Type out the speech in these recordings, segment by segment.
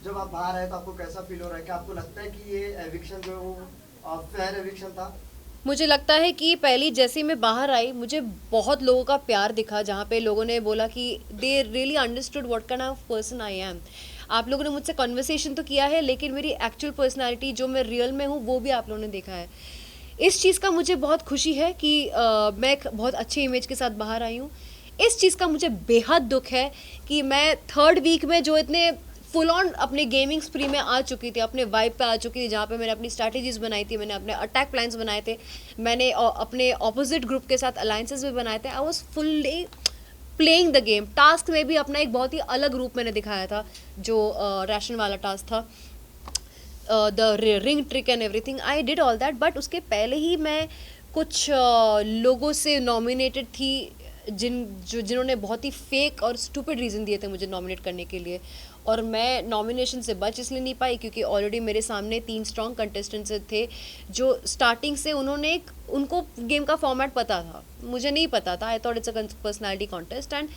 जब आप बाहर आए तो आपको कैसा फील हो रहा है? क्या आपको लगता है कि ये एविक्शन जो है वो फेयर एविक्शन था? मुझे लगता है कि पहली जैसे ही मैं बाहर आई मुझे बहुत लोगों का प्यार दिखा, जहाँ पे लोगों ने बोला कि they really understood what kind of person I am. आप लोगों ने मुझसे कन्वर्सेशन तो किया है, लेकिन मेरी एक्चुअल पर्सनालिटी जो मैं रियल में हूँ वो भी आप लोगों ने देखा है। इस चीज़ का मुझे बहुत खुशी है कि मैं एक बहुत अच्छे इमेज के साथ बाहर आई हूँ। इस चीज़ का मुझे बेहद दुख है कि मैं थर्ड वीक में जो इतने फुल ऑन अपने गेमिंग स्प्री में आ चुकी थी, अपने वाइब पे आ चुकी थी, जहाँ पे मैंने अपनी स्ट्रैटेजीज बनाई थी, मैंने अपने अटैक प्लान्स बनाए थे, मैंने अपने ऑपोजिट ग्रुप के साथ अलायंसेस भी बनाए थे। I was fully playing the game. Task में भी अपना एक बहुत ही अलग रूप मैंने दिखाया था, जो रैशन वाला टास्क था, the ring trick and everything. I did all that, but उसके पहले ही मैं कुछ लोगों से नॉमिनेटेड थी जिन्होंने बहुत ही फेक और स्टूपिड रीज़न दिए थे मुझे नॉमिनेट करने के लिए, और मैं नॉमिनेशन से बच इसलिए नहीं पाई क्योंकि ऑलरेडी मेरे सामने 3 स्ट्रॉन्ग कंटेस्टेंट्स थे जो स्टार्टिंग से उनको गेम का फॉर्मेट पता था, मुझे नहीं पता था। I thought it's a personality contest and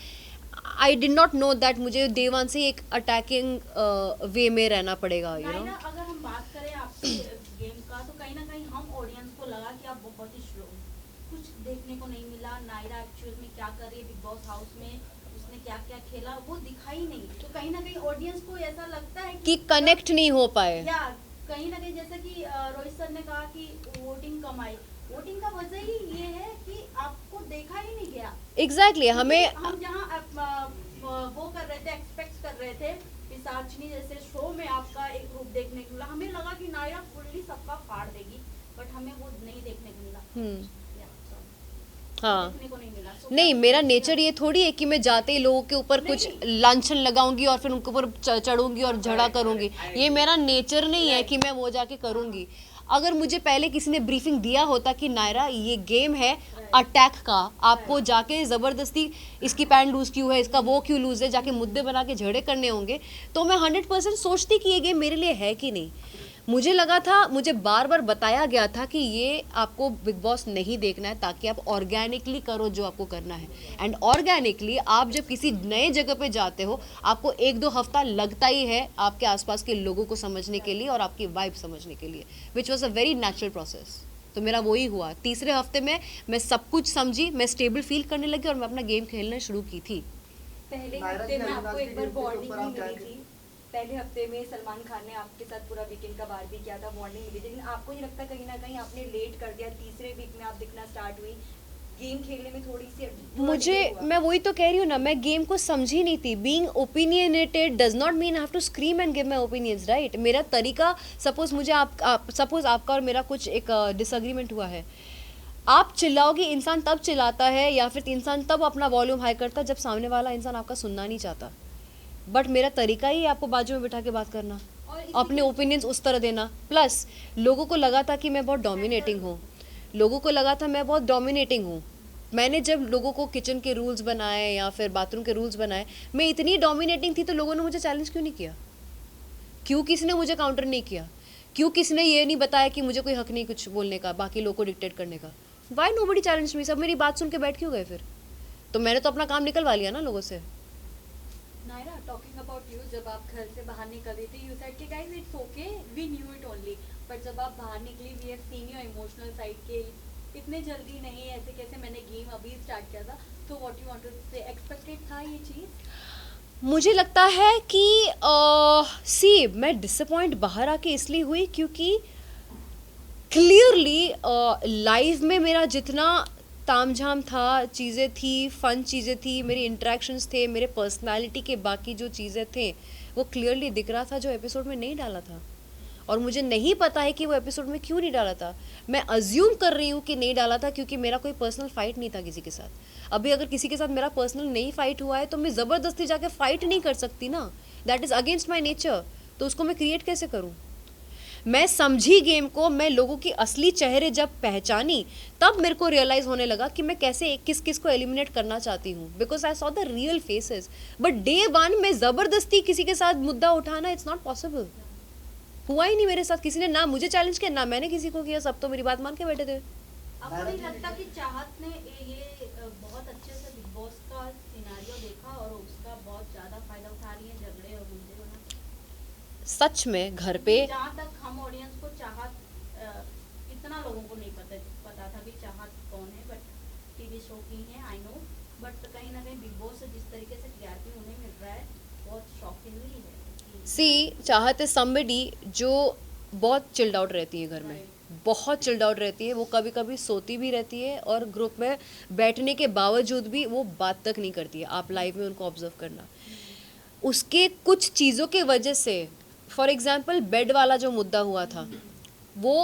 I did not know that मुझे डे वन से एक अटैकिंग वे में रहना पड़ेगा, यू नो। नायरा, अगर हम बात करें आपके गेम का, तो कहीं ना कहीं हम ऑडियंस को लगा कि आप बहुत ही स्लो, कुछ देखने को नहीं मिला। नायरा एक्चुअल में क्या कर रही है बिग बॉस हाउस में, उसने क्या क्या खेला वो दिखा ही नहीं। तो कहीं ना कहीं ऑडियंस को ऐसा लगता है कि कनेक्ट नहीं हो पाए। या कहीं ना कहीं जैसा कि रोहित सर ने कहा कि वोटिंग कम आई। वोटिंग का वजह ही ये है कि आपको देखा ही नहीं गया। एग्जैक्टली हमें हम जहाँ वो कर रहे थे, एक्सपेक्ट कर रहे थे पिशाचनी जैसे शो में आपका एक रूप देखने को मिला, हमें लगा कि नायरा फुल्ली सबका फाड़ देगी, बट हमें वो नहीं देखने को मिला। या, sorry, हाँ देखने को नहीं मिला। नहीं, मेरा नेचर ये थोड़ी है कि मैं जाते ही लोगों के ऊपर कुछ लांछन लगाऊंगी और फिर उनके ऊपर चढ़ूंगी और झगड़ा करूंगी। ये मेरा नेचर नहीं है कि मैं वो जाके करूंगी। अगर मुझे पहले किसी ने ब्रीफिंग दिया होता कि नायरा ये गेम है अटैक का, आपको जाके ज़बरदस्ती इसकी पैंट लूज़ क्यों है, इसका वो क्यों लूज़ है, जाके मुद्दे बना के झगड़े करने होंगे, तो मैं 100% सोचती कि ये गेम मेरे लिए है कि नहीं। मुझे लगा था, मुझे बार बार बताया गया था कि ये आपको बिग बॉस नहीं देखना है ताकि आप ऑर्गेनिकली करो जो आपको करना है। एंड ऑर्गेनिकली आप जब किसी नए जगह पे जाते हो आपको 1-2 हफ्ता लगता ही है आपके आसपास के लोगों को समझने के लिए और आपकी वाइब समझने के लिए, which was a very natural process. तो मेरा वही हुआ। तीसरे हफ्ते में मैं सब कुछ समझी, मैं स्टेबल फील करने लगी और मैं अपना गेम खेलना शुरू की थी। पहले नायरा हफ्ते जी, में अविनाश आपको की एक बार गिफ्ट के वार्निंग ऊपर भी आप क्या मिली थी। पहले हफ्ते में सलमान खान ने आपके साथ पूरा वीकेंड का बार भी किया था, वार्निंग मिली थी, लेकिन आपको नहीं लगता कहीं ना कहीं आपने लेट कर दिया? तीसरे वीक में आप दिखना स्टार्ट हुई, गेम खेलने में थोड़ी सी मुझे, मैं वही तो कह रही हूँ ना, मैं गेम को समझी नहीं थी। Being opinionated does not mean I have to scream and give my opinions, right. मेरा तरीका, सपोज मुझे सपोज आपका और मेरा कुछ एक डिसएग्रीमेंट हुआ है, आप चिल्लाओगे, इंसान तब चिल्लाता है या फिर इंसान तब अपना वॉल्यूम हाई करता है जब सामने वाला इंसान आपका सुनना नहीं चाहता। बट मेरा तरीका ही है आपको बाजू में बिठा के बात करना, अपने ओपिनियंस उस तरह देना। प्लस लोगों को लगा था कि मैं बहुत डोमिनेटिंग हूँ, लोगों को लगा था मैं बहुत डोमिनेटिंग हूँ। मैंने जब लोगों को किचन के रूल्स बनाए या फिर बाथरूम के रूल्स बनाए, मैं इतनी डोमिनेटिंग थी तो लोगों ने मुझे चैलेंज क्यों नहीं किया? क्यों किसी ने मुझे काउंटर नहीं किया? क्यों किसी ने ये नहीं बताया कि मुझे कोई हक नहीं कुछ बोलने का, बाकी लोगों को डिक्टेट करने का? Why nobody challenge me? सब मेरी बात सुन के बैठ क्यों गए फिर? तो मैंने तो अपना काम निकलवा लिया ना लोगों से। नायरा, टॉकिंग अबाउट यू, जब आप घर से बाहर निकल रही थी, यू सेड कि guys it's okay, we knew it only, but जब आप बाहर निकली, we have seen your emotional side के इतने जल्दी नहीं, ऐसे कैसे, मैंने गेम अभी स्टार्ट किया था, तो व्हाट यू वांट टू से, एक्सपेक्टेड था ये चीज़? मुझे लगता है कि सी मैं डिसअपॉइंट बाहर आके इसलिए हुई क्योंकि क्लियरली लाइव में मेरा जितना तामझाम था, चीज़ें थी, फन चीज़ें थी, मेरी इंटरेक्शंस थे, मेरे पर्सनालिटी के बाकी जो चीज़ें थे वो क्लियरली दिख रहा था, जो एपिसोड में नहीं डाला था। और मुझे नहीं पता है कि वो एपिसोड में क्यों नहीं डाला था। मैं अज्यूम कर रही हूँ कि नहीं डाला था क्योंकि मेरा कोई पर्सनल फाइट नहीं था किसी के साथ। अभी अगर किसी के साथ मेरा पर्सनल नहीं फाइट हुआ है तो मैं ज़बरदस्ती जाके फाइट नहीं कर सकती ना, that is against my nature. तो उसको मैं क्रिएट कैसे करूँ? मैं समझी गेम को, मैं लोगों की असली चेहरे जब पहचानी तब मेरे को रियलाइज होने लगा कि मैं कैसे किस किस को एलिमिनेट करना चाहती हूँ, because I saw the real faces. But day one में ज़बरदस्ती किसी के साथ मुद्दा उठाना, इट्स नॉट पॉसिबल। हुआ ही नहीं मेरे साथ, किसी ने ना मुझे चैलेंज किया ना मैंने किसी को किया, सब तो मेरी बात मान के बैठे थे। आपको नहीं लगता कि चाहत ने ये बहुत अच्छे से बिग बॉस का सिनेरियो देखा और उसका बहुत ज्यादा फायदा उठा रही है, झगड़े और मुद्दे बना? सच में घर पे जहाँ तक हम ऑडियंस को चाहत इतना लोगों को नहीं पता था कि चाहत कौन है, बट टीवी शो की है आई नो, बट कहीं ना कहीं बिग बॉस से जिस तरीके से टीआरपी उन्हें मिल रहा है बहुत शॉकिंगली है सी चाहत है समबडी जो बहुत चिल्ड आउट रहती है घर में, बहुत चिल्ड आउट रहती है। वो कभी कभी सोती भी रहती है और ग्रुप में बैठने के बावजूद भी वो बात तक नहीं करती है। आप लाइव में उनको ऑब्जर्व करना, उसके कुछ चीज़ों के वजह से, फॉर एग्जांपल बेड वाला जो मुद्दा हुआ था वो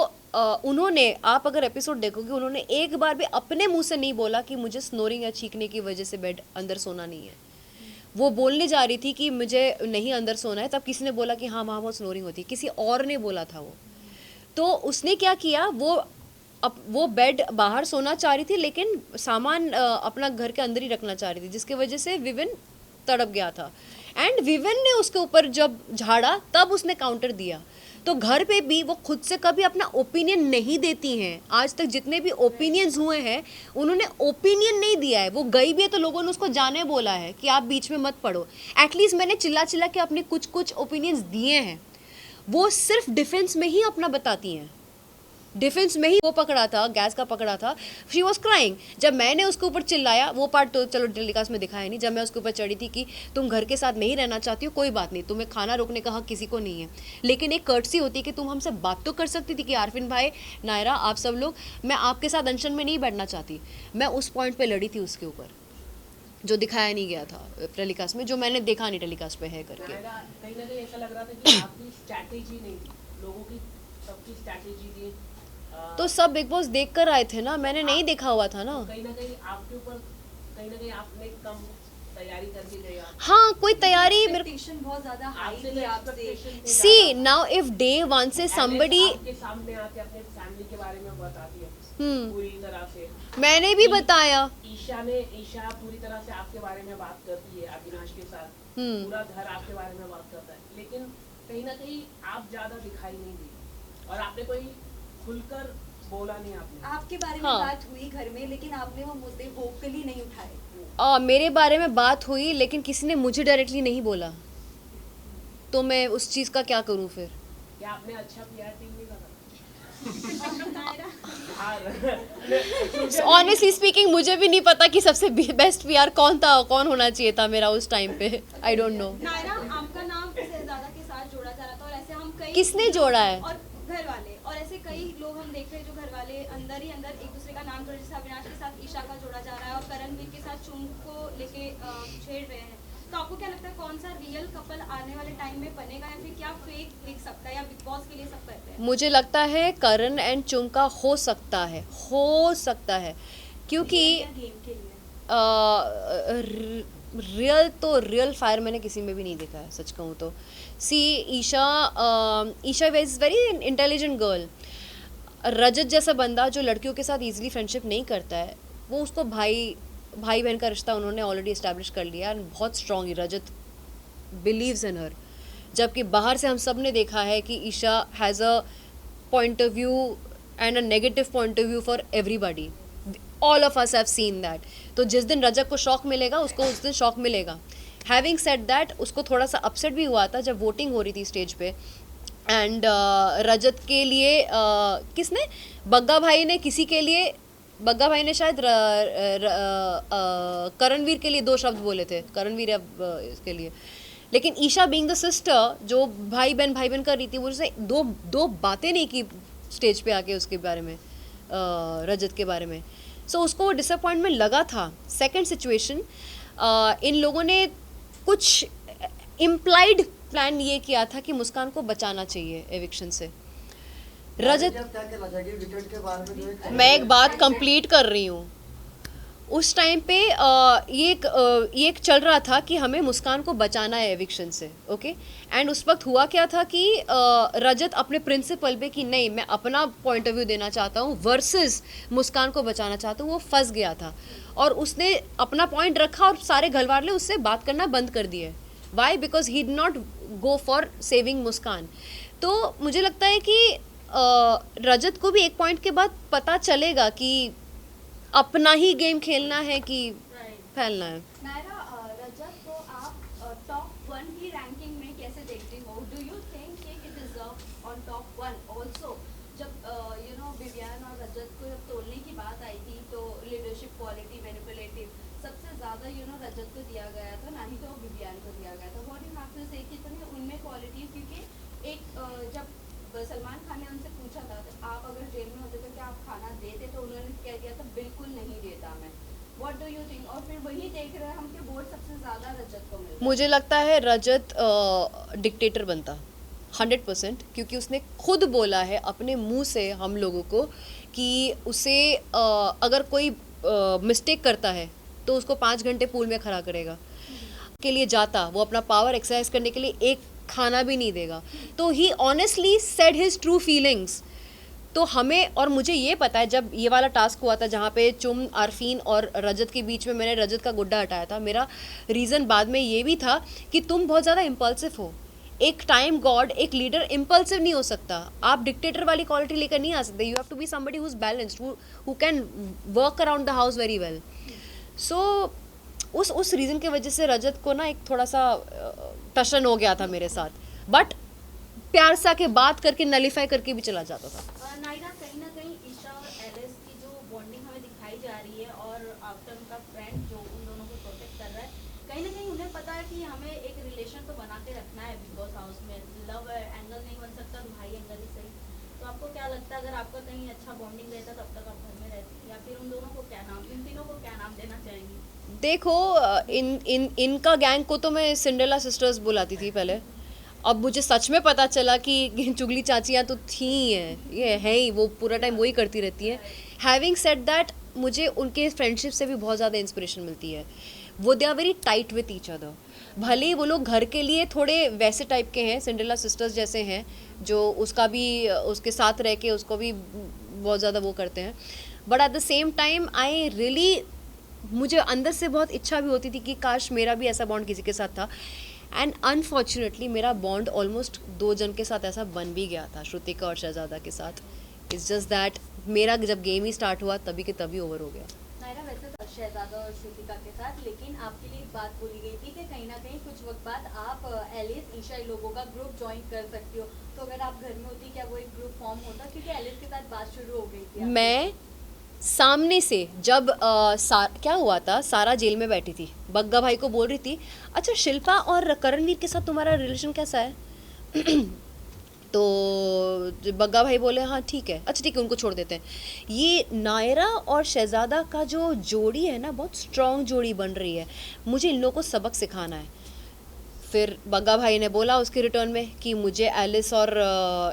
उन्होंने, आप अगर एपिसोड देखोगे, उन्होंने एक बार भी अपने मुंह से नहीं बोला कि मुझे स्नोरिंग या चीखने की वजह से बेड अंदर सोना नहीं है। वो बोलने जा रही थी कि मुझे नहीं अंदर सोना है, तब किसी ने बोला कि हाँ वहाँ बहुत स्नोरिंग होती है, किसी और ने बोला था वो। तो उसने क्या किया, वो बेड बाहर सोना चाह रही थी लेकिन सामान अपना घर के अंदर ही रखना चाह रही थी, जिसकी वजह से विविन तड़प गया था। एंड विविन ने उसके ऊपर जब झाड़ा तब उसने काउंटर दिया। तो घर पे भी वो खुद से कभी अपना ओपिनियन नहीं देती हैं। आज तक जितने भी ओपिनियंस हुए हैं उन्होंने ओपिनियन नहीं दिया है। वो गई भी है तो लोगों ने उसको जाने बोला है कि आप बीच में मत पड़ो। एटलीस्ट मैंने चिल्ला चिल्ला के अपने कुछ ओपिनियंस दिए हैं। वो सिर्फ डिफेंस में ही अपना बताती हैं, डिफेंस में ही। वो पकड़ा था, गैस का पकड़ा था, शी वॉज क्राइंग। जब मैंने उसके ऊपर चिल्लाया, वो पार्ट तो चलो टेलीकास्ट में दिखाया नहीं, जब मैं उसके ऊपर चढ़ी थी कि तुम घर के साथ नहीं रहना चाहती हो, कोई बात नहीं, तुम्हें खाना रोकने का हक किसी को नहीं है, लेकिन एक कर्टसी होती कि तुम हमसे बात तो कर सकती थी कि आरफिन भाई, नायरा, आप सब लोग, मैं आपके साथ अनशन में नहीं बैठना चाहती। मैं उस पॉइंट पर लड़ी थी उसके ऊपर, जो दिखाया नहीं गया था टेलीकास्ट में, जो मैंने देखा नहीं टेलीकास्ट पे है करके। कहीं ना कहीं ऐसा लग रहा था कि आपकी स्ट्रैटेजी नहीं थी, लोगों की सबकी स्ट्रैटेजी थी। तो सब बिग बॉस देख कर आए थे ना, मैंने नहीं देखा हुआ था ना। कहीं ना कहीं आपके ऊपर, कहीं ना कहीं आपने कम तैयारी करके गए आप। हाँ, कोई तैयारी मेरे एक्सपेक्टेशन बहुत ज्यादा हाई आपसे थी तो आपसे। expectation थे सी ज़्यादा। नाउ इफ डे वन से somebody, आपके सामने आके अपने फैमिली के बारे में बताती है हम्म, पूरी तरह से। मैंने भी बताया, ईशा पूरी तरह से आपके बारे में बात करती है अविनाश के साथ, पूरा घर आपके बारे में बात करता है, लेकिन कहीं ना कहीं आप ज्यादा दिखाई नहीं दी और आपने कोई खुलकर बोला नहीं। आपके बारे में हाँ। बात हुई घर में, लेकिन आपने वो मुद्दे वोकली नहीं उठाए। मेरे बारे में बात हुई लेकिन किसी ने मुझे डायरेक्टली नहीं बोला, तो मैं उस चीज़ का क्या करूँ फिर। क्या आपने अच्छा पीआर टीम नहीं लगा? ऑनेस्टली स्पीकिंग मुझे भी नहीं पता कि सबसे बेस्ट पीआर कौन था, कौन होना चाहिए था मेरा उस टाइम पे। आई डोंट नो नायरा, आपका नाम शहजादा के साथ जोड़ा जा रहा था और ऐसे हम कई किसने जोड़ा है। और घर वाले, और ऐसे कई लोग हम देख रहे हैं जो घर वाले अंदर ही अंदर एक दूसरे का नाम जोड़, जैसे अविनाश के साथ ईशा का जोड़ा जा रहा है और करणवीर के साथ चुंग को लेके छेड़ रहे हैं। तो आपको क्या लगता है कौन सा रियल कपल आने वाले टाइम में बनेगा, या फिर क्या फेक दिख सकता है, या बिग बॉस के लिए सब करते हैं? मुझे लगता है करण एंड चुंग का हो सकता है क्योंकि गेम के लिए रियल फायर मैंने किसी में भी नहीं देखा है, सच कहूँ तो। See Isha is very intelligent girl. Rajat जैसा बंदा जो लड़कियों के साथ इजीली फ्रेंडशिप नहीं करता है, वो उसको भाई बहन का रिश्ता उन्होंने ऑलरेडी इस्टेब्लिश कर लिया एंड बहुत स्ट्रॉन्ग रजत बिलीव्स इन हर। जबकि बाहर से हम सब ने देखा है कि Isha has a point of view and a negative point of view for everybody. All of us have seen that. तो जिस दिन रजत को शौक मिलेगा उसको उस दिन शौक मिलेगा। हैविंग सेड दैट, उसको थोड़ा सा अपसेट भी हुआ था जब वोटिंग हो रही थी स्टेज पे, एंड रजत के लिए किसने, बग्गा भाई ने किसी के लिए, बग्गा भाई ने शायद करणवीर के लिए 2 शब्द बोले थे, करणवीर इसके लिए। लेकिन ईशा बीइंग द सिस्टर जो भाई बहन कर रही थी, वो उसने दो बातें नहीं की स्टेज पे आके उसके बारे में, रजत के बारे में। सो उसको वो डिसअपॉइंटमेंट लगा था। सेकंड सिचुएशन, इन लोगों ने कुछ इम्प्लाइड प्लान ये किया था कि मुस्कान को बचाना चाहिए एविक्शन से। रजत, क्या कहना चाहिए विकेट के बारे में? जो मैं एक बात कंप्लीट कर रही हूँ। उस टाइम पे ये एक चल रहा था कि हमें मुस्कान को बचाना है एविक्शन से, ओके। एंड उस वक्त हुआ क्या था कि रजत अपने प्रिंसिपल पे कि नहीं मैं अपना पॉइंट ऑफ व्यू देना चाहता हूँ वर्सेस मुस्कान को बचाना चाहता हूँ, वो फंस गया था और उसने अपना पॉइंट रखा और सारे घर वाले उससे बात करना बंद कर दिए। Why? Because he did not go for saving Muskaan. तो मुझे लगता है कि रजत को भी एक पॉइंट के बाद पता चलेगा कि अपना ही गेम खेलना है कि फैलना है। नायरा, रजत को आप टॉप 1 की रैंकिंग में कैसे देखते हो? Do you think deserve on top 1 also. जब यू नो विवियन और रजत को जब तोड़ने की बात आई थी तो लीडरशिप क्वालिटी, मैनिपुलेटिव, सबसे ज़्यादा यू नो रजत को दिया गया था, ना ही तो विवियन को दिया गया था। व्हाट यू हैव टू से कि उनमें क्वालिटी, क्योंकि एक जब सलमान खान ने उनसे पूछा था तो आप अगर जेल में होते तो क्या आप खाना देते, तो उन्होंने कह दिया था बिल्कुल नहीं देता मैं। What do you think? और फिर वही देख रहे हैं हम कि वोट सबसे ज़्यादा रजत को मिल रहा है। मुझे लगता है रजत डिक्टेटर बनता 100%, क्योंकि उसने खुद बोला है अपने मुंह से हम लोगों को कि उसे अगर कोई मिस्टेक करता है तो उसको 5 घंटे पूल में खड़ा करेगा के लिए जाता, वो अपना पावर एक्सरसाइज करने के लिए एक खाना भी नहीं देगा। तो he honestly said his true feelings. तो हमें, और मुझे ये पता है जब ये वाला टास्क हुआ था जहाँ पे चुम, आरफीन और रजत के बीच में मैंने रजत का गुड्डा हटाया था, मेरा रीज़न बाद में ये भी था कि तुम बहुत ज़्यादा इम्पल्सिव हो। एक टाइम गॉड, एक लीडर इम्पल्सिव नहीं हो सकता, आप डिक्टेटर वाली क्वालिटी लेकर नहीं आ सकते। You have to be somebody who is balanced, who can work around the house very well. So उस रीज़न की वजह से रजत को ना एक थोड़ा सा टशन हो गया था मेरे साथ, बट प्यार से आके बात करके नलीफाई करके भी चला जाता था। नायरा, कहीं ना कहीं ईशा और एलिस की जो बॉन्डिंग हमें दिखाई जा रही है और आफ्टर उनका फ्रेंड जो उन दोनों को प्रोटेक्ट कर रहा है, कहीं ना कहीं उन्हें पता है कि हमें एक रिलेशन तो बना के रखना है बिग बॉस हाउस में। लव एंगल नहीं बन सकता तो भाई एंगल ही सही। तो आपको क्या लगता है अगर आपका कहीं अच्छा बॉन्डिंग रहता तब तक आप घर में रहती, या फिर उन दोनों को क्या नाम, इन तीनों को क्या नाम देना चाहेंगी? देखो, इनका गैंग को तो मैं सिंड्रेला सिस्टर्स बुलाती थी पहले। अब मुझे सच में पता चला कि चुगली चाचियाँ तो थी हैं, ये है ही, वो पूरा टाइम वही करती रहती हैं। हैविंग सेड दैट, मुझे उनके फ्रेंडशिप से भी बहुत ज़्यादा इंस्पिरेशन मिलती है। वो they are very tight with each other. भले ही वो लोग घर के लिए थोड़े वैसे टाइप के हैं, सिंड्रेला सिस्टर्स जैसे हैं, जो उसका भी उसके साथ रह के उसको भी बहुत ज़्यादा वो करते हैं, but at the same time I really, मुझे अंदर से बहुत इच्छा भी होती थी कि काश मेरा भी ऐसा बॉन्ड किसी के साथ था। एंड अनफॉर्चुनेटली मेरा बॉन्ड ऑलमोस्ट 2 जन के साथ ऐसा बन भी गया था, श्रुतिका और शहजादा के साथ। इट्स जस्ट दैट मेरा जब गेम ही स्टार्ट हुआ तभी के तभी ओवर हो गया। नायरा, वैसे तो शहजादा और श्रुतिका के साथ, लेकिन आपके लिए एक बात बोली गई थी कि कहीं ना कहीं कुछ वक्त बाद आप एलिस, ईशा, इन लोगों का ग्रुप ज्वाइन कर सकती हो। तो अगर आप घर में होती क्या वो एक ग्रुप फॉर्म होता? क्योंकि एलिस के साथ बात शुरू हो गई थी। मैं सामने से जब क्या हुआ था, सारा जेल में बैठी थी, बग्गा भाई को बोल रही थी अच्छा शिल्पा और करणवीर के साथ तुम्हारा रिलेशन कैसा है? तो बग्गा भाई बोले हाँ ठीक है, अच्छा ठीक है उनको छोड़ देते हैं। ये नायरा और शहजादा का जो जोड़ी है ना, बहुत स्ट्रॉन्ग जोड़ी बन रही है, मुझे इन लोगों को सबक सिखाना है। फिर बग्गा भाई ने बोला उसके रिटर्न में कि मुझे एलिस और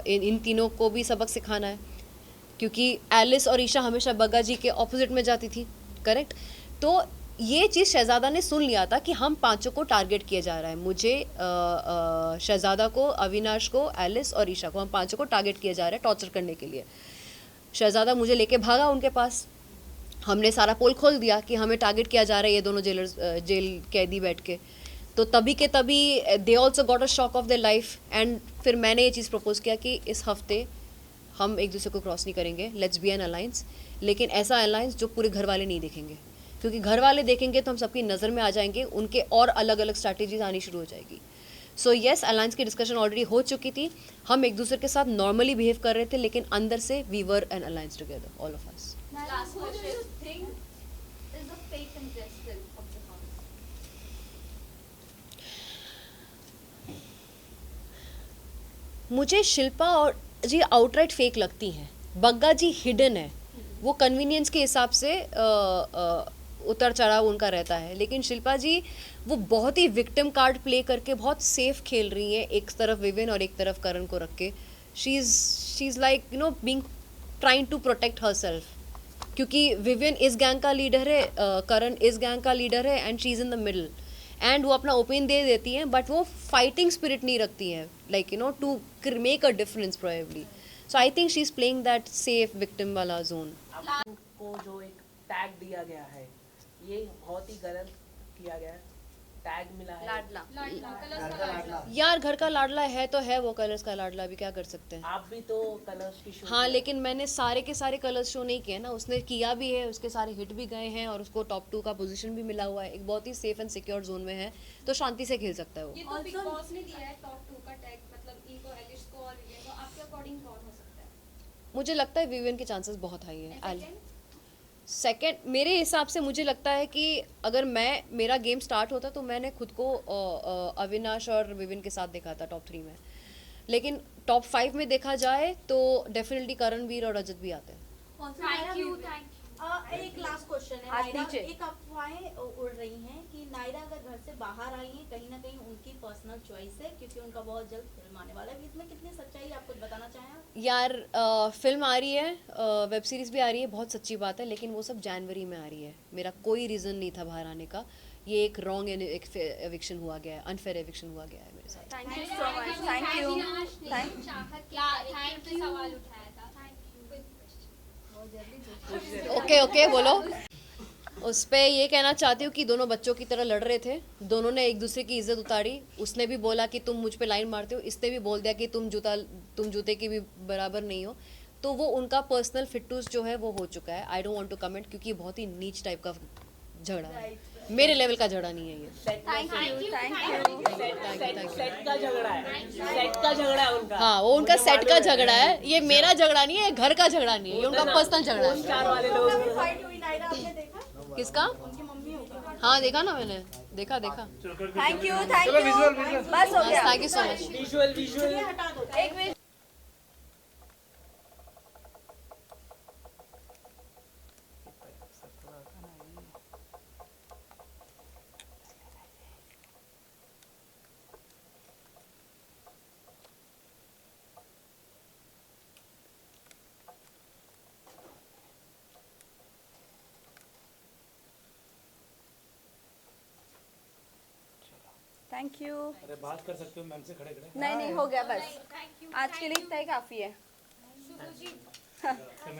इन तीनों को भी सबक सिखाना है, क्योंकि एलिस और ईशा हमेशा बग्गा जी के ऑपोजिट में जाती थी, करेक्ट? तो ये चीज़ शहजादा ने सुन लिया था कि हम 5 को टारगेट किया जा रहा है, मुझे शहजादा को, अविनाश को, एलिस और ईशा को, हम 5 को टारगेट किया जा रहा है टॉर्चर करने के लिए। शहजादा मुझे लेके भागा उनके पास, हमने सारा पोल खोल दिया कि हमें टारगेट किया जा रहा है, ये दोनों जेल कैदी बैठ के। तो तभी के तभी they also got a shock of their life. And फिर मैंने ये चीज़ प्रपोज किया कि इस हफ्ते हम एक दूसरे को क्रॉस नहीं करेंगे, लेट्स बी एन अलायंस, लेकिन ऐसा अलायंस जो पूरे घर वाले नहीं देखेंगे, क्योंकि घर वाले देखेंगे तो हम सबकी नज़र में आ जाएंगे, उनके और अलग अलग स्ट्रैटेजीज आनी शुरू हो जाएगी। सो येस, अलायंस की डिस्कशन ऑलरेडी हो चुकी थी, हम एक दूसरे के साथ नॉर्मली बिहेव कर रहे थे, लेकिन अंदर से we were an alliance together, all of us. Last question. Who do you think is the fake contestant of the house? मुझे शिल्पा और जी आउटराइट फेक लगती हैं, बग्गा जी हिडन है, वो कन्वीनियंस के हिसाब से उतर चढ़ाव उनका रहता है, लेकिन शिल्पा जी वो बहुत ही विक्टिम कार्ड प्ले करके बहुत सेफ खेल रही हैं, एक तरफ विविन और एक तरफ करण को रख के। She is like you know being trying to protect herself, क्योंकि विविन इस गैंग का लीडर है, करण इस गैंग का लीडर है, and she is in the middle, and वो अपना ओपिनियन दे देती हैं, बट वो फाइटिंग स्पिरिट नहीं रखती हैं, like you know to make a difference probably. So I think she is playing that safe victim वाला जोन। आपको जो एक टैग दिया गया है, ये बहुत ही गलत किया गया है, टैग मिला है लाडला। कलर्स का लाडला। यार घर का लाडला है तो है, वो कलर्स का लाडला, अभी क्या कर सकते हैं। आप भी तो कलर्स की शो हाँ, लेकिन मैंने सारे के सारे कलर्स शो नहीं किए ना, उसने किया भी है, उसके सारे हिट भी गए हैं और उसको टॉप 2 का पोजीशन भी मिला हुआ है, एक बहुत ही सेफ एंड सिक्योर जोन में है, तो शांति से खेल सकता है वो। ये तो बिग बॉस ने दिया है टॉप 2 का टैग, मतलब डीपी को, एलिश को और विवियन को, आपके अकॉर्डिंग कौन हो सकता है? मुझे लगता है विवियन के चांसेस बहुत हाई है। सेकंड? सेकंड मेरे हिसाब से मुझे लगता है कि अगर मेरा गेम स्टार्ट होता तो मैंने खुद को अविनाश और विविन के साथ देखा था टॉप 3 में, लेकिन टॉप 5 में देखा जाए तो डेफिनेटली करणवीर और रजत भी आते हैं। Thank you, thank you. एक लास्ट क्वेश्चन है हाथ नायरा, नीचे। एक अफवाहें उड़ रही हैं कि नायरा अगर घर से बाहर आई हैं कहीं ना कहीं उनकी पर्सनल चॉइस है क्योंकि उनका बहुत जल्द फिल्म आने वाला है, इसमें कितनी सच्चाई है, आप कुछ बताना चाहें आप? यार फिल्म आ रही है, वेब सीरीज भी आ रही है, बहुत सच्ची बात है, लेकिन वो सब जनवरी में आ रही है। मेरा कोई रीज़न नहीं था बाहर आने का, ये एक रॉन्ग एविक्शन हुआ गया है, अनफेयर एविक्शन हुआ गया है मेरे साथ। Thank you so much, thank you. Thank चाहत के कैरेक्टर पे सवाल उठाया था। Thank you. ओके बोलो। उस पे ये कहना चाहती हूँ कि दोनों बच्चों की तरह लड़ रहे थे, दोनों ने एक दूसरे की इज्जत उतारी। उसने भी बोला कि तुम मुझ पे लाइन मारते हो, इसने भी बोल दिया कि तुम जूते की भी बराबर नहीं हो। तो वो उनका पर्सनल फिटूस जो है वो हो चुका है। I don't want to comment क्योंकि बहुत ही नीच टाइप का झगड़ा है, मेरे लेवल का झगड़ा नहीं है ये। Thank you, thank you. Set का झगड़ा है, सेट का झगड़ा है उनका। हाँ, वो उनका सेट का झगड़ा है, ये मेरा झगड़ा नहीं है, घर का झगड़ा नहीं है, ये उनका पर्सनल झगड़ा है। चार वाले लोग फाइट हुई नायरा, आपने देखा? किसका? उनकी मम्मी होगी। हाँ देखा ना मैंने, देखा। Thank you, thank you. बस हो गया। Thank you so much. Visual हटा दो। एक मिनट। Thank you. अरे बात कर सकते हो मैम से खड़े खड़े। नहीं हो गया बस, आज के लिए इतना ही काफी है।